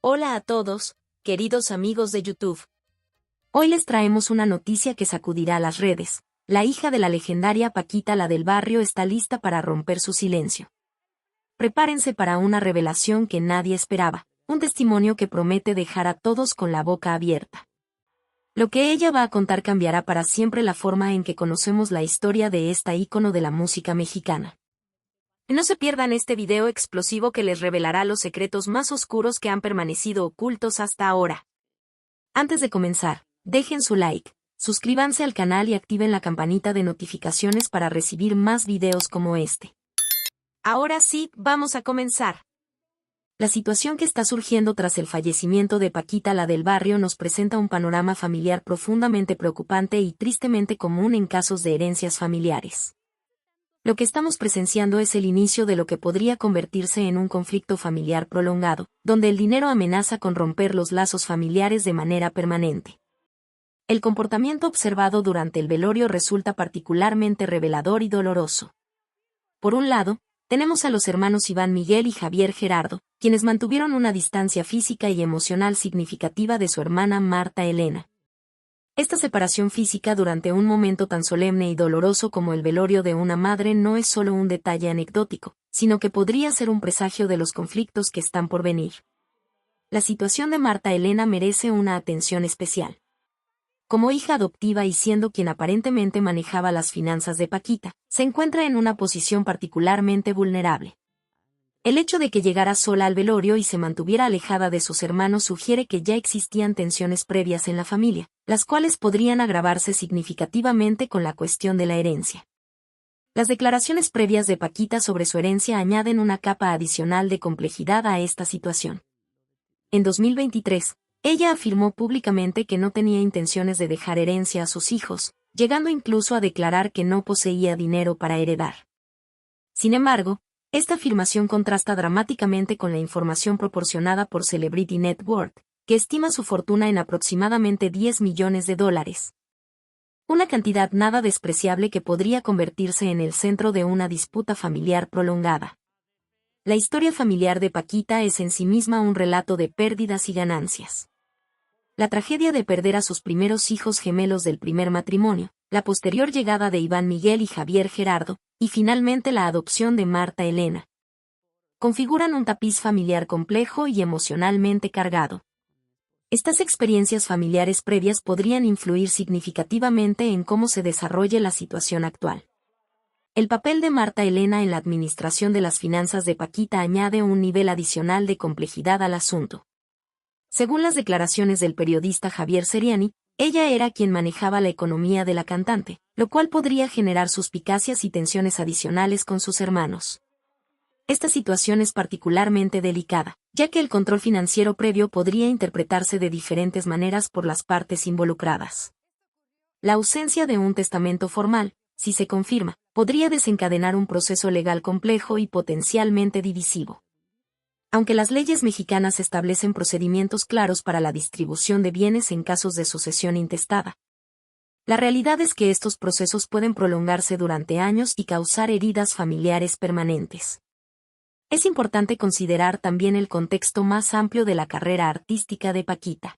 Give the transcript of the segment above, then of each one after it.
Hola a todos, queridos amigos de YouTube. Hoy les traemos una noticia que sacudirá las redes. La hija de la legendaria Paquita la del barrio está lista para romper su silencio. Prepárense para una revelación que nadie esperaba, un testimonio que promete dejar a todos con la boca abierta. Lo que ella va a contar cambiará para siempre la forma en que conocemos la historia de esta ícono de la música mexicana. No se pierdan este video explosivo que les revelará los secretos más oscuros que han permanecido ocultos hasta ahora. Antes de comenzar, dejen su like, suscríbanse al canal y activen la campanita de notificaciones para recibir más videos como este. Ahora sí, vamos a comenzar. La situación que está surgiendo tras el fallecimiento de Paquita la del barrio nos presenta un panorama familiar profundamente preocupante y tristemente común en casos de herencias familiares. Lo que estamos presenciando es el inicio de lo que podría convertirse en un conflicto familiar prolongado, donde el dinero amenaza con romper los lazos familiares de manera permanente. El comportamiento observado durante el velorio resulta particularmente revelador y doloroso. Por un lado, tenemos a los hermanos Iván Miguel y Javier Gerardo, quienes mantuvieron una distancia física y emocional significativa de su hermana Marta Elena. Esta separación física durante un momento tan solemne y doloroso como el velorio de una madre no es solo un detalle anecdótico, sino que podría ser un presagio de los conflictos que están por venir. La situación de Marta Elena merece una atención especial. Como hija adoptiva y siendo quien aparentemente manejaba las finanzas de Paquita, se encuentra en una posición particularmente vulnerable. El hecho de que llegara sola al velorio y se mantuviera alejada de sus hermanos sugiere que ya existían tensiones previas en la familia, las cuales podrían agravarse significativamente con la cuestión de la herencia. Las declaraciones previas de Paquita sobre su herencia añaden una capa adicional de complejidad a esta situación. En 2023, ella afirmó públicamente que no tenía intenciones de dejar herencia a sus hijos, llegando incluso a declarar que no poseía dinero para heredar. Sin embargo, esta afirmación contrasta dramáticamente con la información proporcionada por Celebrity Net Worth, que estima su fortuna en aproximadamente $10 millones. Una cantidad nada despreciable que podría convertirse en el centro de una disputa familiar prolongada. La historia familiar de Paquita es en sí misma un relato de pérdidas y ganancias. La tragedia de perder a sus primeros hijos gemelos del primer matrimonio, la posterior llegada de Iván Miguel y Javier Gerardo, y finalmente la adopción de Marta Elena, configuran un tapiz familiar complejo y emocionalmente cargado. Estas experiencias familiares previas podrían influir significativamente en cómo se desarrolle la situación actual. El papel de Marta Elena en la administración de las finanzas de Paquita añade un nivel adicional de complejidad al asunto. Según las declaraciones del periodista Javier Seriani, ella era quien manejaba la economía de la cantante, lo cual podría generar suspicacias y tensiones adicionales con sus hermanos. Esta situación es particularmente delicada, ya que el control financiero previo podría interpretarse de diferentes maneras por las partes involucradas. La ausencia de un testamento formal, si se confirma, podría desencadenar un proceso legal complejo y potencialmente divisivo. Aunque las leyes mexicanas establecen procedimientos claros para la distribución de bienes en casos de sucesión intestada, la realidad es que estos procesos pueden prolongarse durante años y causar heridas familiares permanentes. Es importante considerar también el contexto más amplio de la carrera artística de Paquita.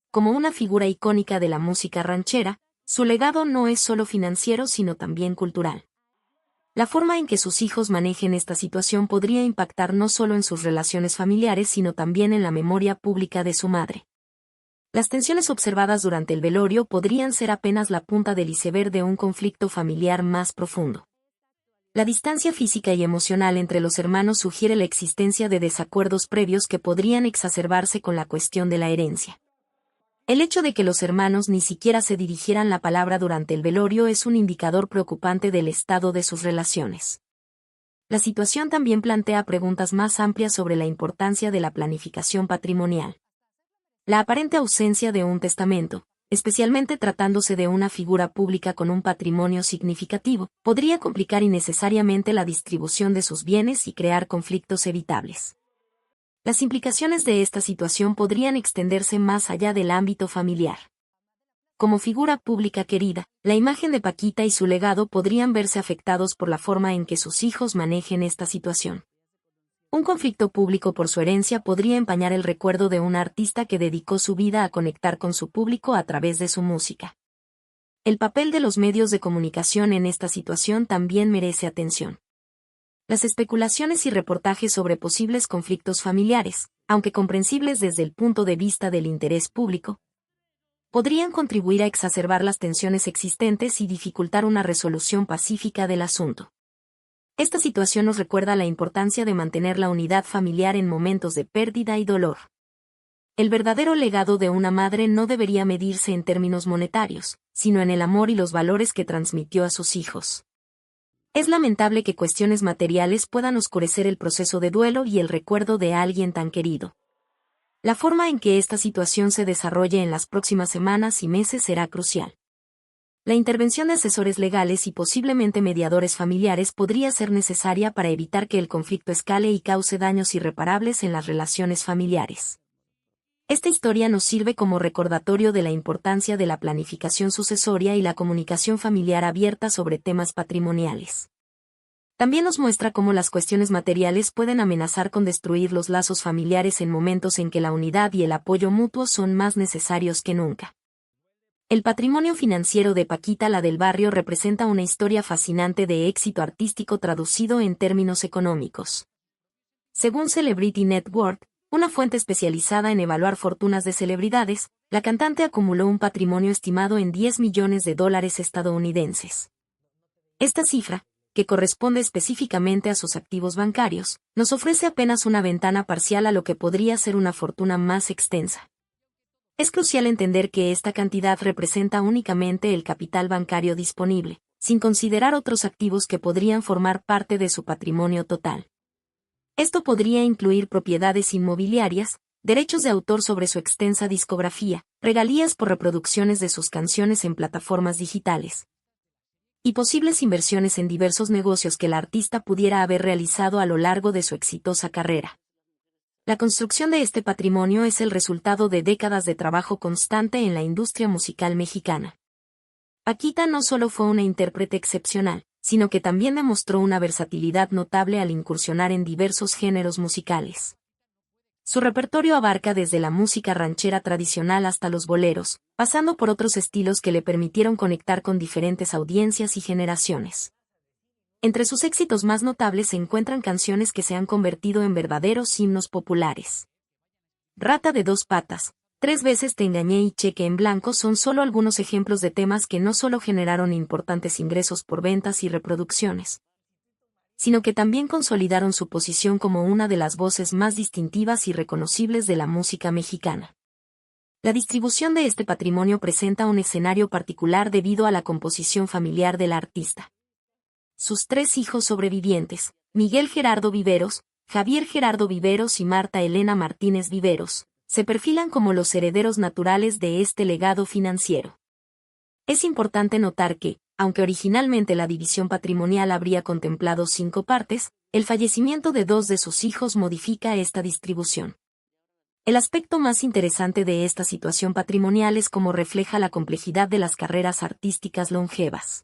Como una figura icónica de la música ranchera, su legado no es solo financiero sino también cultural. La forma en que sus hijos manejen esta situación podría impactar no solo en sus relaciones familiares sino también en la memoria pública de su madre. Las tensiones observadas durante el velorio podrían ser apenas la punta del iceberg de un conflicto familiar más profundo. La distancia física y emocional entre los hermanos sugiere la existencia de desacuerdos previos que podrían exacerbarse con la cuestión de la herencia. El hecho de que los hermanos ni siquiera se dirigieran la palabra durante el velorio es un indicador preocupante del estado de sus relaciones. La situación también plantea preguntas más amplias sobre la importancia de la planificación patrimonial. La aparente ausencia de un testamento, especialmente tratándose de una figura pública con un patrimonio significativo, podría complicar innecesariamente la distribución de sus bienes y crear conflictos evitables. Las implicaciones de esta situación podrían extenderse más allá del ámbito familiar. Como figura pública querida, la imagen de Paquita y su legado podrían verse afectados por la forma en que sus hijos manejen esta situación. Un conflicto público por su herencia podría empañar el recuerdo de un artista que dedicó su vida a conectar con su público a través de su música. El papel de los medios de comunicación en esta situación también merece atención. Las especulaciones y reportajes sobre posibles conflictos familiares, aunque comprensibles desde el punto de vista del interés público, podrían contribuir a exacerbar las tensiones existentes y dificultar una resolución pacífica del asunto. Esta situación nos recuerda la importancia de mantener la unidad familiar en momentos de pérdida y dolor. El verdadero legado de una madre no debería medirse en términos monetarios, sino en el amor y los valores que transmitió a sus hijos. Es lamentable que cuestiones materiales puedan oscurecer el proceso de duelo y el recuerdo de alguien tan querido. La forma en que esta situación se desarrolle en las próximas semanas y meses será crucial. La intervención de asesores legales y posiblemente mediadores familiares podría ser necesaria para evitar que el conflicto escale y cause daños irreparables en las relaciones familiares. Esta historia nos sirve como recordatorio de la importancia de la planificación sucesoria y la comunicación familiar abierta sobre temas patrimoniales. También nos muestra cómo las cuestiones materiales pueden amenazar con destruir los lazos familiares en momentos en que la unidad y el apoyo mutuo son más necesarios que nunca. El patrimonio financiero de Paquita la del Barrio representa una historia fascinante de éxito artístico traducido en términos económicos. Según Celebrity Net Worth, una fuente especializada en evaluar fortunas de celebridades, la cantante acumuló un patrimonio estimado en $10 millones estadounidenses. Esta cifra, que corresponde específicamente a sus activos bancarios, nos ofrece apenas una ventana parcial a lo que podría ser una fortuna más extensa. Es crucial entender que esta cantidad representa únicamente el capital bancario disponible, sin considerar otros activos que podrían formar parte de su patrimonio total. Esto podría incluir propiedades inmobiliarias, derechos de autor sobre su extensa discografía, regalías por reproducciones de sus canciones en plataformas digitales, y posibles inversiones en diversos negocios que el artista pudiera haber realizado a lo largo de su exitosa carrera. La construcción de este patrimonio es el resultado de décadas de trabajo constante en la industria musical mexicana. Paquita no solo fue una intérprete excepcional, sino que también demostró una versatilidad notable al incursionar en diversos géneros musicales. Su repertorio abarca desde la música ranchera tradicional hasta los boleros, pasando por otros estilos que le permitieron conectar con diferentes audiencias y generaciones. Entre sus éxitos más notables se encuentran canciones que se han convertido en verdaderos himnos populares. Rata de dos patas, 3 veces te engañé y Cheque en blanco son solo algunos ejemplos de temas que no solo generaron importantes ingresos por ventas y reproducciones, sino que también consolidaron su posición como una de las voces más distintivas y reconocibles de la música mexicana. La distribución de este patrimonio presenta un escenario particular debido a la composición familiar del artista. Sus 3 hijos sobrevivientes, Miguel Gerardo Viveros, Javier Gerardo Viveros y Marta Elena Martínez Viveros, se perfilan como los herederos naturales de este legado financiero. Es importante notar que, aunque originalmente la división patrimonial habría contemplado 5 partes, el fallecimiento de 2 de sus hijos modifica esta distribución. El aspecto más interesante de esta situación patrimonial es cómo refleja la complejidad de las carreras artísticas longevas.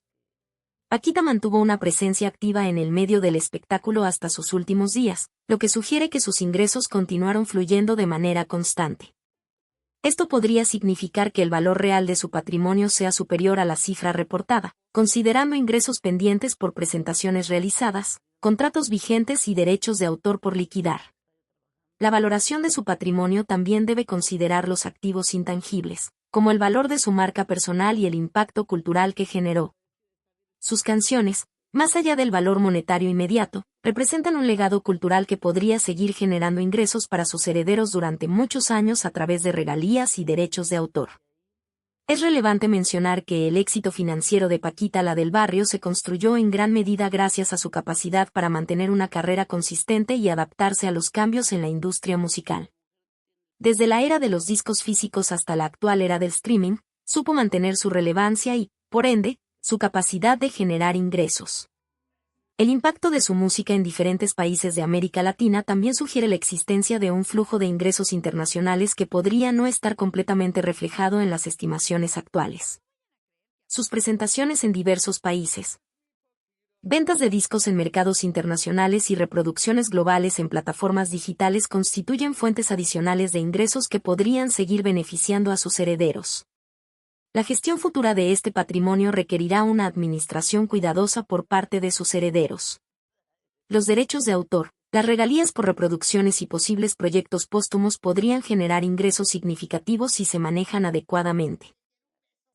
Paquita mantuvo una presencia activa en el medio del espectáculo hasta sus últimos días, lo que sugiere que sus ingresos continuaron fluyendo de manera constante. Esto podría significar que el valor real de su patrimonio sea superior a la cifra reportada, considerando ingresos pendientes por presentaciones realizadas, contratos vigentes y derechos de autor por liquidar. La valoración de su patrimonio también debe considerar los activos intangibles, como el valor de su marca personal y el impacto cultural que generó. Sus canciones, más allá del valor monetario inmediato, representan un legado cultural que podría seguir generando ingresos para sus herederos durante muchos años a través de regalías y derechos de autor. Es relevante mencionar que el éxito financiero de Paquita la del Barrio se construyó en gran medida gracias a su capacidad para mantener una carrera consistente y adaptarse a los cambios en la industria musical. Desde la era de los discos físicos hasta la actual era del streaming, supo mantener su relevancia y, por ende, su capacidad de generar ingresos. El impacto de su música en diferentes países de América Latina también sugiere la existencia de un flujo de ingresos internacionales que podría no estar completamente reflejado en las estimaciones actuales. Sus presentaciones en diversos países Ventas de discos en mercados internacionales y reproducciones globales en plataformas digitales constituyen fuentes adicionales de ingresos que podrían seguir beneficiando a sus herederos. La gestión futura de este patrimonio requerirá una administración cuidadosa por parte de sus herederos. Los derechos de autor, las regalías por reproducciones y posibles proyectos póstumos podrían generar ingresos significativos si se manejan adecuadamente.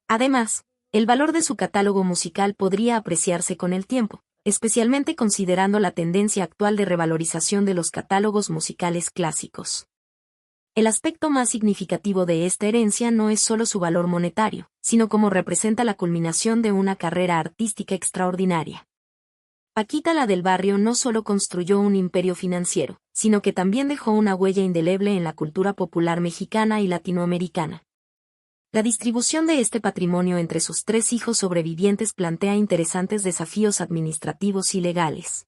Además, el valor de su catálogo musical podría apreciarse con el tiempo, especialmente considerando la tendencia actual de revalorización de los catálogos musicales clásicos. El aspecto más significativo de esta herencia no es solo su valor monetario, sino cómo representa la culminación de una carrera artística extraordinaria. Paquita la del Barrio no solo construyó un imperio financiero, sino que también dejó una huella indeleble en la cultura popular mexicana y latinoamericana. La distribución de este patrimonio entre sus 3 hijos sobrevivientes plantea interesantes desafíos administrativos y legales.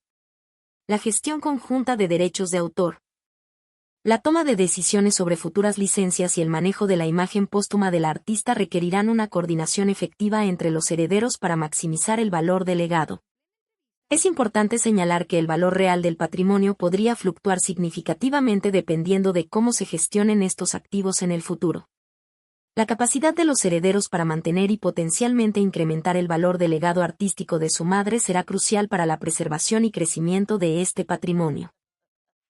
La gestión conjunta de derechos de autor. La toma de decisiones sobre futuras licencias y el manejo de la imagen póstuma del artista requerirán una coordinación efectiva entre los herederos para maximizar el valor del legado. Es importante señalar que el valor real del patrimonio podría fluctuar significativamente dependiendo de cómo se gestionen estos activos en el futuro. La capacidad de los herederos para mantener y potencialmente incrementar el valor del legado artístico de su madre será crucial para la preservación y crecimiento de este patrimonio.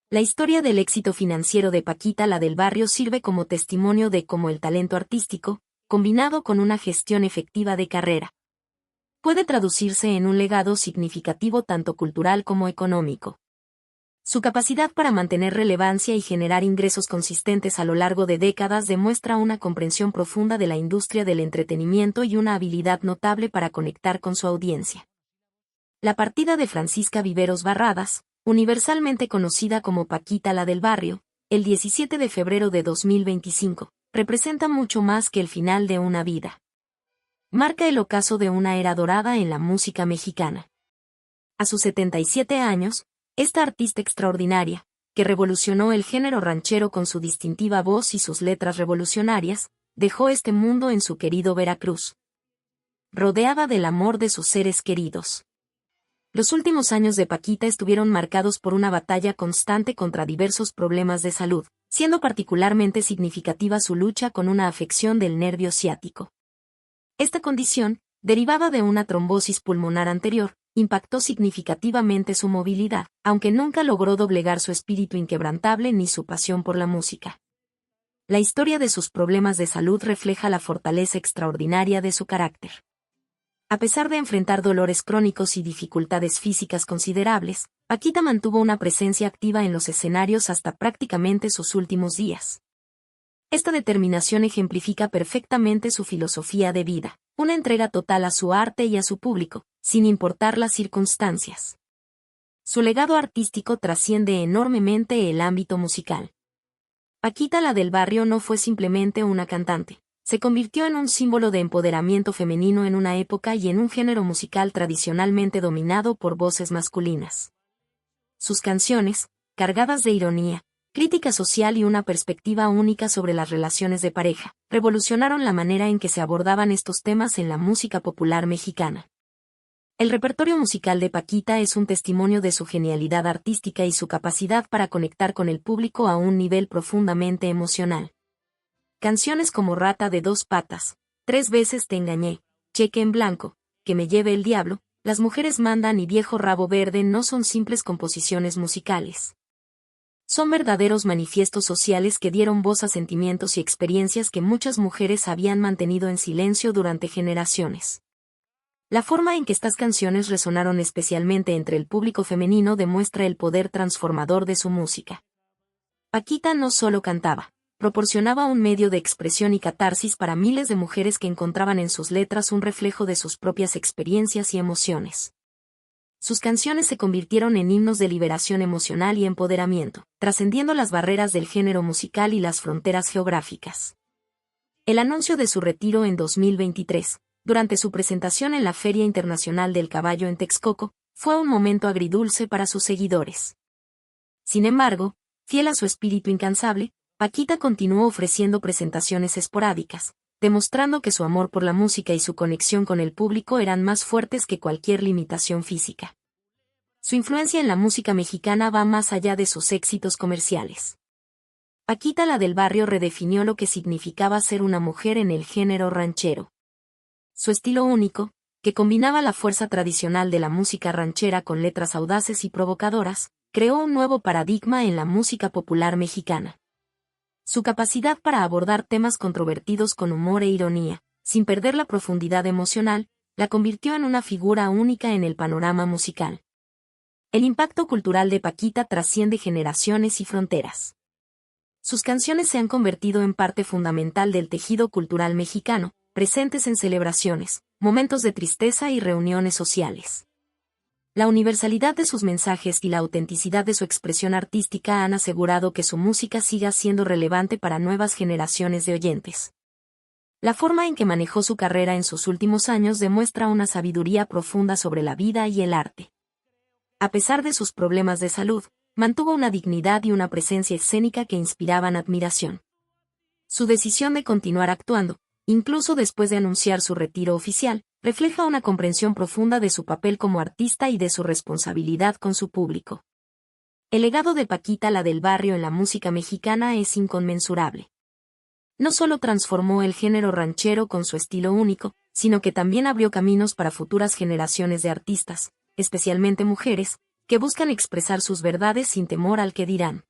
La historia del éxito financiero de Paquita la del Barrio sirve como testimonio de cómo el talento artístico, combinado con una gestión efectiva de carrera, puede traducirse en un legado significativo tanto cultural como económico. Su capacidad para mantener relevancia y generar ingresos consistentes a lo largo de décadas demuestra una comprensión profunda de la industria del entretenimiento y una habilidad notable para conectar con su audiencia. La partida de Francisca Viveros Barradas, universalmente conocida como Paquita la del Barrio, el 17 de febrero de 2025, representa mucho más que el final de una vida. Marca el ocaso de una era dorada en la música mexicana. A sus 77 años, esta artista extraordinaria, que revolucionó el género ranchero con su distintiva voz y sus letras revolucionarias, dejó este mundo en su querido Veracruz, rodeada del amor de sus seres queridos. Los últimos años de Paquita estuvieron marcados por una batalla constante contra diversos problemas de salud, siendo particularmente significativa su lucha con una afección del nervio ciático. Esta condición, derivada de una trombosis pulmonar anterior, impactó significativamente su movilidad, aunque nunca logró doblegar su espíritu inquebrantable ni su pasión por la música. La historia de sus problemas de salud refleja la fortaleza extraordinaria de su carácter. A pesar de enfrentar dolores crónicos y dificultades físicas considerables, Paquita mantuvo una presencia activa en los escenarios hasta prácticamente sus últimos días. Esta determinación ejemplifica perfectamente su filosofía de vida, una entrega total a su arte y a su público, sin importar las circunstancias. Su legado artístico trasciende enormemente el ámbito musical. Paquita la del Barrio no fue simplemente una cantante, se convirtió en un símbolo de empoderamiento femenino en una época y en un género musical tradicionalmente dominado por voces masculinas. Sus canciones, cargadas de ironía, crítica social y una perspectiva única sobre las relaciones de pareja, revolucionaron la manera en que se abordaban estos temas en la música popular mexicana. El repertorio musical de Paquita es un testimonio de su genialidad artística y su capacidad para conectar con el público a un nivel profundamente emocional. Canciones como Rata de 2 patas, 3 veces te engañé, Cheque en blanco, Que me lleve el diablo, Las mujeres mandan y Viejo rabo verde no son simples composiciones musicales. Son verdaderos manifiestos sociales que dieron voz a sentimientos y experiencias que muchas mujeres habían mantenido en silencio durante generaciones. La forma en que estas canciones resonaron especialmente entre el público femenino demuestra el poder transformador de su música. Paquita no solo cantaba, proporcionaba un medio de expresión y catarsis para miles de mujeres que encontraban en sus letras un reflejo de sus propias experiencias y emociones. Sus canciones se convirtieron en himnos de liberación emocional y empoderamiento, trascendiendo las barreras del género musical y las fronteras geográficas. El anuncio de su retiro en 2023, durante su presentación en la Feria Internacional del Caballo en Texcoco, fue un momento agridulce para sus seguidores. Sin embargo, fiel a su espíritu incansable, Paquita continuó ofreciendo presentaciones esporádicas, demostrando que su amor por la música y su conexión con el público eran más fuertes que cualquier limitación física. Su influencia en la música mexicana va más allá de sus éxitos comerciales. Paquita la del Barrio redefinió lo que significaba ser una mujer en el género ranchero. Su estilo único, que combinaba la fuerza tradicional de la música ranchera con letras audaces y provocadoras, creó un nuevo paradigma en la música popular mexicana. Su capacidad para abordar temas controvertidos con humor e ironía, sin perder la profundidad emocional, la convirtió en una figura única en el panorama musical. El impacto cultural de Paquita trasciende generaciones y fronteras. Sus canciones se han convertido en parte fundamental del tejido cultural mexicano, presentes en celebraciones, momentos de tristeza y reuniones sociales. La universalidad de sus mensajes y la autenticidad de su expresión artística han asegurado que su música siga siendo relevante para nuevas generaciones de oyentes. La forma en que manejó su carrera en sus últimos años demuestra una sabiduría profunda sobre la vida y el arte. A pesar de sus problemas de salud, mantuvo una dignidad y una presencia escénica que inspiraban admiración. Su decisión de continuar actuando, incluso después de anunciar su retiro oficial, refleja una comprensión profunda de su papel como artista y de su responsabilidad con su público. El legado de Paquita la del Barrio en la música mexicana es inconmensurable. No solo transformó el género ranchero con su estilo único, sino que también abrió caminos para futuras generaciones de artistas, especialmente mujeres, que buscan expresar sus verdades sin temor al que dirán.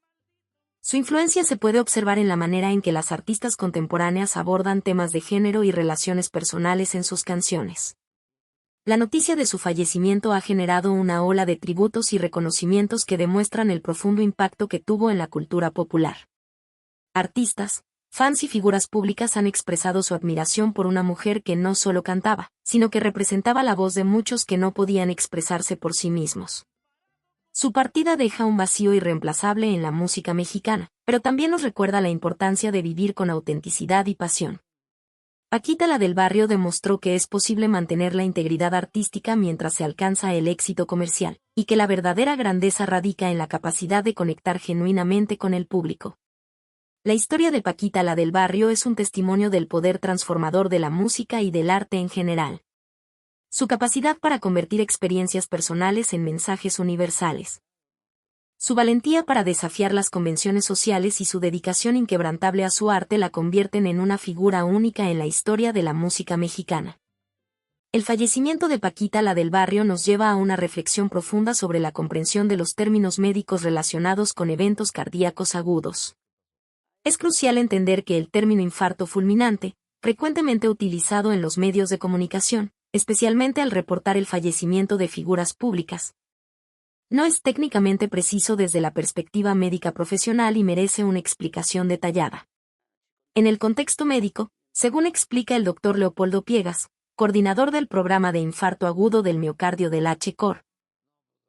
Su influencia se puede observar en la manera en que las artistas contemporáneas abordan temas de género y relaciones personales en sus canciones. La noticia de su fallecimiento ha generado una ola de tributos y reconocimientos que demuestran el profundo impacto que tuvo en la cultura popular. Artistas, fans y figuras públicas han expresado su admiración por una mujer que no solo cantaba, sino que representaba la voz de muchos que no podían expresarse por sí mismos. Su partida deja un vacío irreemplazable en la música mexicana, pero también nos recuerda la importancia de vivir con autenticidad y pasión. Paquita la del Barrio demostró que es posible mantener la integridad artística mientras se alcanza el éxito comercial, y que la verdadera grandeza radica en la capacidad de conectar genuinamente con el público. La historia de Paquita la del Barrio es un testimonio del poder transformador de la música y del arte en general. Su capacidad para convertir experiencias personales en mensajes universales. Su valentía para desafiar las convenciones sociales y su dedicación inquebrantable a su arte la convierten en una figura única en la historia de la música mexicana. El fallecimiento de Paquita la del Barrio nos lleva a una reflexión profunda sobre la comprensión de los términos médicos relacionados con eventos cardíacos agudos. Es crucial entender que el término infarto fulminante, frecuentemente utilizado en los medios de comunicación, especialmente al reportar el fallecimiento de figuras públicas, no es técnicamente preciso desde la perspectiva médica profesional y merece una explicación detallada. En el contexto médico, según explica el Dr. Leopoldo Piegas, coordinador del programa de infarto agudo del miocardio del H-Cor,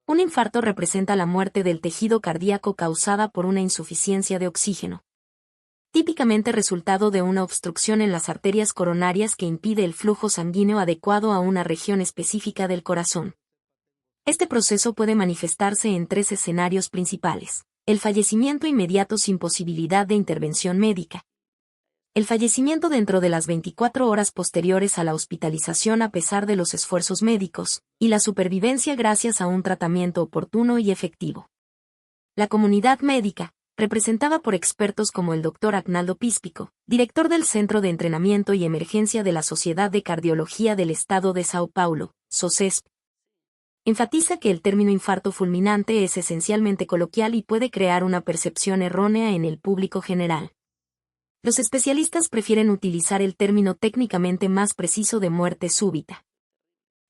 un infarto representa la muerte del tejido cardíaco causada por una insuficiencia de oxígeno, típicamente resultado de una obstrucción en las arterias coronarias que impide el flujo sanguíneo adecuado a una región específica del corazón. Este proceso puede manifestarse en tres escenarios principales: el fallecimiento inmediato sin posibilidad de intervención médica, el fallecimiento dentro de las 24 horas posteriores a la hospitalización a pesar de los esfuerzos médicos, y la supervivencia gracias a un tratamiento oportuno y efectivo. La comunidad médica, representada por expertos como el Dr. Agnaldo Píspico, director del Centro de Entrenamiento y Emergencia de la Sociedad de Cardiología del Estado de Sao Paulo, SOCESP, enfatiza que el término infarto fulminante es esencialmente coloquial y puede crear una percepción errónea en el público general. Los especialistas prefieren utilizar el término técnicamente más preciso de muerte súbita,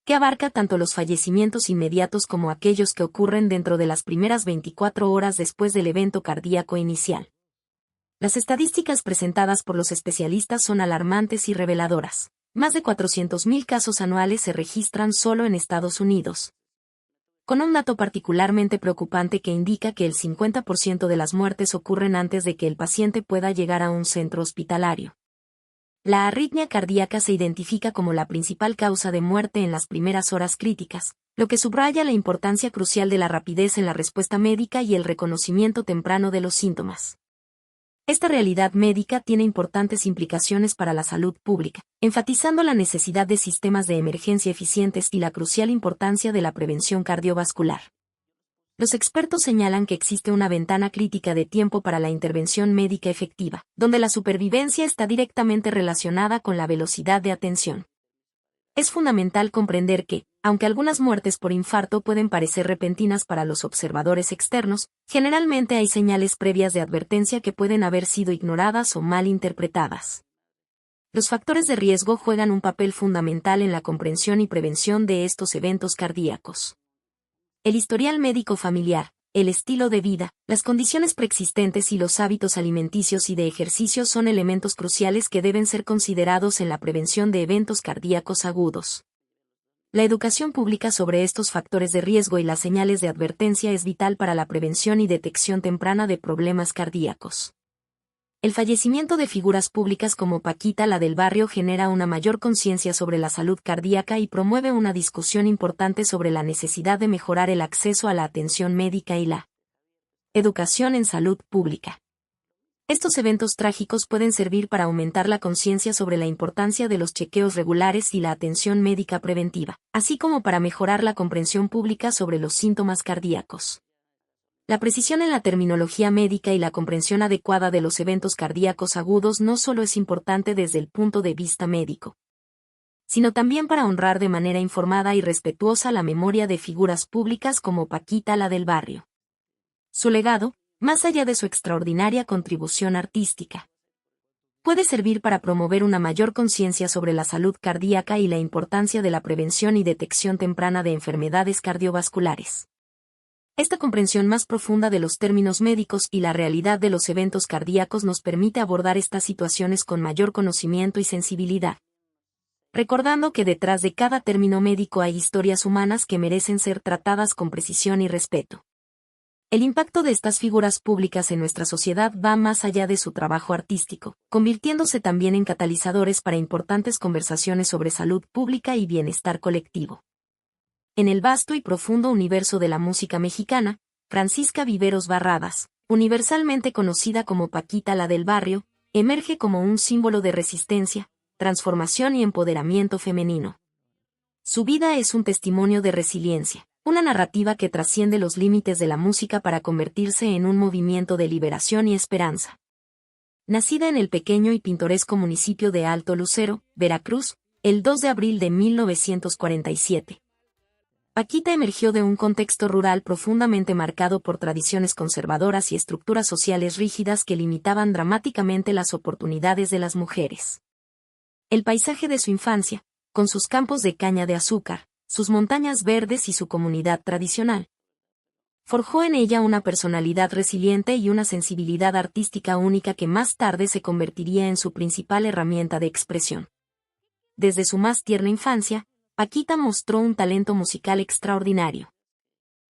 que abarca tanto los fallecimientos inmediatos como aquellos que ocurren dentro de las primeras 24 horas después del evento cardíaco inicial. Las estadísticas presentadas por los especialistas son alarmantes y reveladoras. Más de 400.000 casos anuales se registran solo en Estados Unidos, con un dato particularmente preocupante que indica que el 50% de las muertes ocurren antes de que el paciente pueda llegar a un centro hospitalario. La arritmia cardíaca se identifica como la principal causa de muerte en las primeras horas críticas, lo que subraya la importancia crucial de la rapidez en la respuesta médica y el reconocimiento temprano de los síntomas. Esta realidad médica tiene importantes implicaciones para la salud pública, enfatizando la necesidad de sistemas de emergencia eficientes y la crucial importancia de la prevención cardiovascular. Los expertos señalan que existe una ventana crítica de tiempo para la intervención médica efectiva, donde la supervivencia está directamente relacionada con la velocidad de atención. Es fundamental comprender que, aunque algunas muertes por infarto pueden parecer repentinas para los observadores externos, generalmente hay señales previas de advertencia que pueden haber sido ignoradas o mal interpretadas. Los factores de riesgo juegan un papel fundamental en la comprensión y prevención de estos eventos cardíacos. El historial médico familiar, el estilo de vida, las condiciones preexistentes y los hábitos alimenticios y de ejercicio son elementos cruciales que deben ser considerados en la prevención de eventos cardíacos agudos. La educación pública sobre estos factores de riesgo y las señales de advertencia es vital para la prevención y detección temprana de problemas cardíacos. El fallecimiento de figuras públicas como Paquita la del Barrio genera una mayor conciencia sobre la salud cardíaca y promueve una discusión importante sobre la necesidad de mejorar el acceso a la atención médica y la educación en salud pública. Estos eventos trágicos pueden servir para aumentar la conciencia sobre la importancia de los chequeos regulares y la atención médica preventiva, así como para mejorar la comprensión pública sobre los síntomas cardíacos. La precisión en la terminología médica y la comprensión adecuada de los eventos cardíacos agudos no solo es importante desde el punto de vista médico, sino también para honrar de manera informada y respetuosa la memoria de figuras públicas como Paquita la del Barrio. Su legado, más allá de su extraordinaria contribución artística, puede servir para promover una mayor conciencia sobre la salud cardíaca y la importancia de la prevención y detección temprana de enfermedades cardiovasculares. Esta comprensión más profunda de los términos médicos y la realidad de los eventos cardíacos nos permite abordar estas situaciones con mayor conocimiento y sensibilidad. Recordando que detrás de cada término médico hay historias humanas que merecen ser tratadas con precisión y respeto. El impacto de estas figuras públicas en nuestra sociedad va más allá de su trabajo artístico, convirtiéndose también en catalizadores para importantes conversaciones sobre salud pública y bienestar colectivo. En el vasto y profundo universo de la música mexicana, Francisca Viveros Barradas, universalmente conocida como Paquita la del Barrio, emerge como un símbolo de resistencia, transformación y empoderamiento femenino. Su vida es un testimonio de resiliencia, una narrativa que trasciende los límites de la música para convertirse en un movimiento de liberación y esperanza. Nacida en el pequeño y pintoresco municipio de Alto Lucero, Veracruz, el 2 de abril de 1947. Paquita emergió de un contexto rural profundamente marcado por tradiciones conservadoras y estructuras sociales rígidas que limitaban dramáticamente las oportunidades de las mujeres. El paisaje de su infancia, con sus campos de caña de azúcar, sus montañas verdes y su comunidad tradicional, forjó en ella una personalidad resiliente y una sensibilidad artística única que más tarde se convertiría en su principal herramienta de expresión. Desde su más tierna infancia, Paquita mostró un talento musical extraordinario.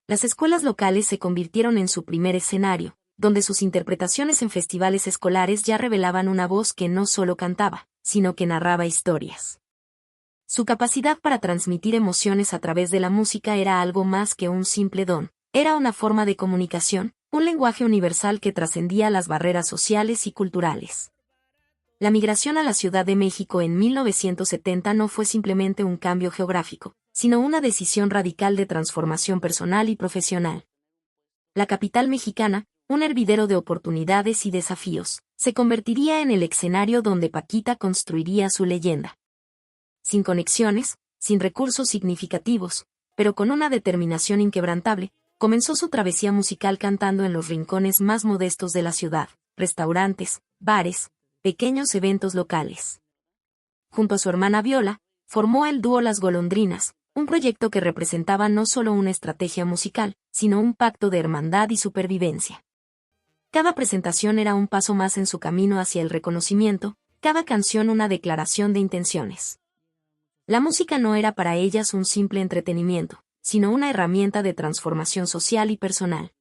Las escuelas locales se convirtieron en su primer escenario, donde sus interpretaciones en festivales escolares ya revelaban una voz que no solo cantaba, sino que narraba historias. Su capacidad para transmitir emociones a través de la música era algo más que un simple don, era una forma de comunicación, un lenguaje universal que trascendía las barreras sociales y culturales. La migración a la Ciudad de México en 1970 no fue simplemente un cambio geográfico, sino una decisión radical de transformación personal y profesional. La capital mexicana, un hervidero de oportunidades y desafíos, se convertiría en el escenario donde Paquita construiría su leyenda. Sin conexiones, sin recursos significativos, pero con una determinación inquebrantable, comenzó su travesía musical cantando en los rincones más modestos de la ciudad, restaurantes, bares, pequeños eventos locales. Junto a su hermana Viola, formó el dúo Las Golondrinas, un proyecto que representaba no solo una estrategia musical, sino un pacto de hermandad y supervivencia. Cada presentación era un paso más en su camino hacia el reconocimiento, cada canción una declaración de intenciones. La música no era para ellas un simple entretenimiento, sino una herramienta de transformación social y personal.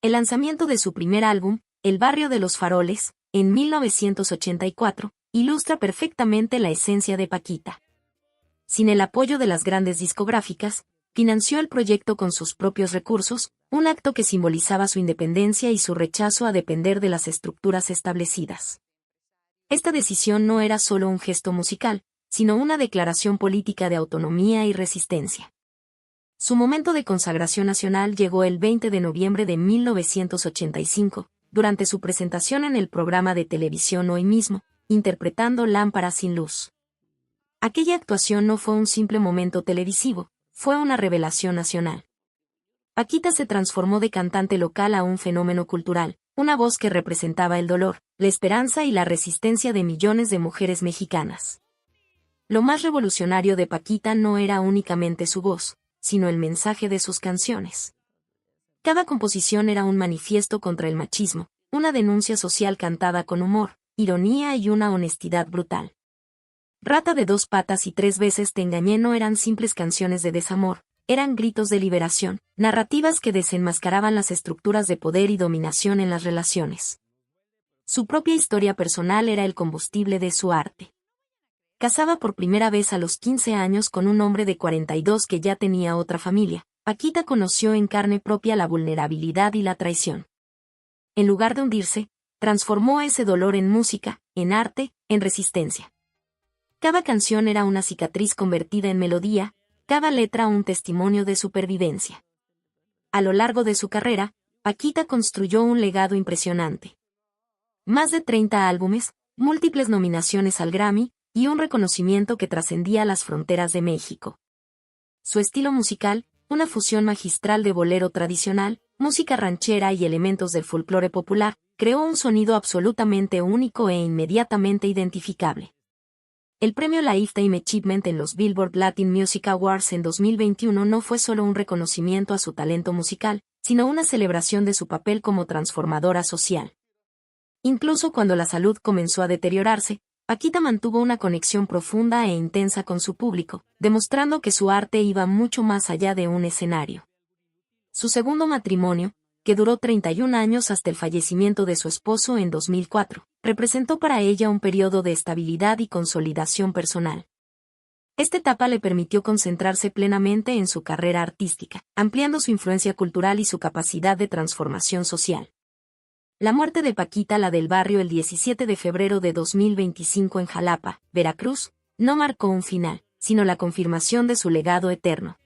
El lanzamiento de su primer álbum, El Barrio de los Faroles, en 1984, ilustra perfectamente la esencia de Paquita. Sin el apoyo de las grandes discográficas, financió el proyecto con sus propios recursos, un acto que simbolizaba su independencia y su rechazo a depender de las estructuras establecidas. Esta decisión no era solo un gesto musical, sino una declaración política de autonomía y resistencia. Su momento de consagración nacional llegó el 20 de noviembre de 1985, durante su presentación en el programa de televisión Hoy Mismo, interpretando Lámpara sin luz. Aquella actuación no fue un simple momento televisivo, fue una revelación nacional. Paquita se transformó de cantante local a un fenómeno cultural, una voz que representaba el dolor, la esperanza y la resistencia de millones de mujeres mexicanas. Lo más revolucionario de Paquita no era únicamente su voz, sino el mensaje de sus canciones. Cada composición era un manifiesto contra el machismo, una denuncia social cantada con humor, ironía y una honestidad brutal. Rata de 2 patas y 3 veces te engañé no eran simples canciones de desamor, eran gritos de liberación, narrativas que desenmascaraban las estructuras de poder y dominación en las relaciones. Su propia historia personal era el combustible de su arte. Casada por primera vez a los 15 años con un hombre de 42 que ya tenía otra familia, Paquita conoció en carne propia la vulnerabilidad y la traición. En lugar de hundirse, transformó ese dolor en música, en arte, en resistencia. Cada canción era una cicatriz convertida en melodía, cada letra un testimonio de supervivencia. A lo largo de su carrera, Paquita construyó un legado impresionante. Más de 30 álbumes, múltiples nominaciones al Grammy, y un reconocimiento que trascendía las fronteras de México. Su estilo musical, una fusión magistral de bolero tradicional, música ranchera y elementos del folclore popular, creó un sonido absolutamente único e inmediatamente identificable. El premio Lifetime Achievement en los Billboard Latin Music Awards en 2021 no fue solo un reconocimiento a su talento musical, sino una celebración de su papel como transformadora social. Incluso cuando la salud comenzó a deteriorarse, Paquita mantuvo una conexión profunda e intensa con su público, demostrando que su arte iba mucho más allá de un escenario. Su segundo matrimonio, que duró 31 años hasta el fallecimiento de su esposo en 2004, representó para ella un periodo de estabilidad y consolidación personal. Esta etapa le permitió concentrarse plenamente en su carrera artística, ampliando su influencia cultural y su capacidad de transformación social. La muerte de Paquita la del Barrio el 17 de febrero de 2025 en Jalapa, Veracruz, no marcó un final, sino la confirmación de su legado eterno.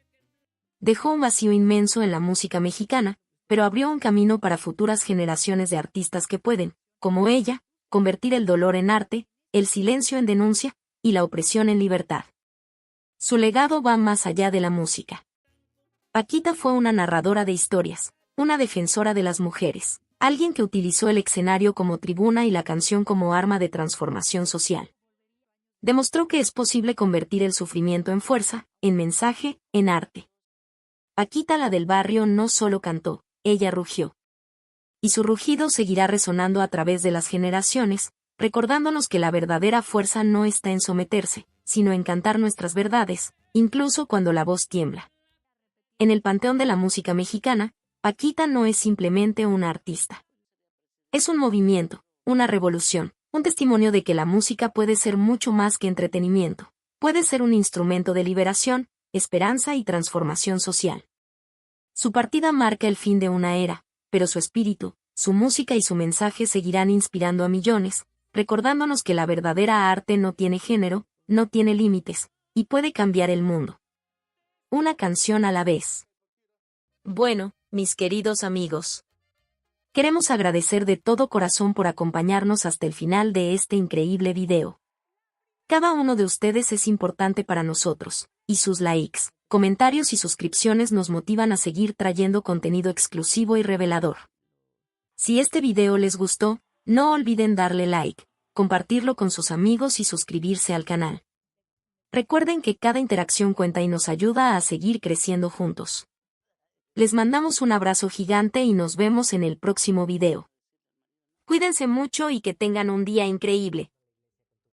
Dejó un vacío inmenso en la música mexicana, pero abrió un camino para futuras generaciones de artistas que pueden, como ella, convertir el dolor en arte, el silencio en denuncia, y la opresión en libertad. Su legado va más allá de la música. Paquita fue una narradora de historias, una defensora de las mujeres, alguien que utilizó el escenario como tribuna y la canción como arma de transformación social. Demostró que es posible convertir el sufrimiento en fuerza, en mensaje, en arte. Paquita la del Barrio no solo cantó, ella rugió. Y su rugido seguirá resonando a través de las generaciones, recordándonos que la verdadera fuerza no está en someterse, sino en cantar nuestras verdades, incluso cuando la voz tiembla. En el panteón de la música mexicana, Paquita no es simplemente una artista. Es un movimiento, una revolución, un testimonio de que la música puede ser mucho más que entretenimiento, puede ser un instrumento de liberación, esperanza y transformación social. Su partida marca el fin de una era, pero su espíritu, su música y su mensaje seguirán inspirando a millones, recordándonos que la verdadera arte no tiene género, no tiene límites, y puede cambiar el mundo. Una canción a la vez. Bueno, mis queridos amigos, queremos agradecer de todo corazón por acompañarnos hasta el final de este increíble video. Cada uno de ustedes es importante para nosotros, y sus likes, comentarios y suscripciones nos motivan a seguir trayendo contenido exclusivo y revelador. Si este video les gustó, no olviden darle like, compartirlo con sus amigos y suscribirse al canal. Recuerden que cada interacción cuenta y nos ayuda a seguir creciendo juntos. Les mandamos un abrazo gigante y nos vemos en el próximo video. Cuídense mucho y que tengan un día increíble.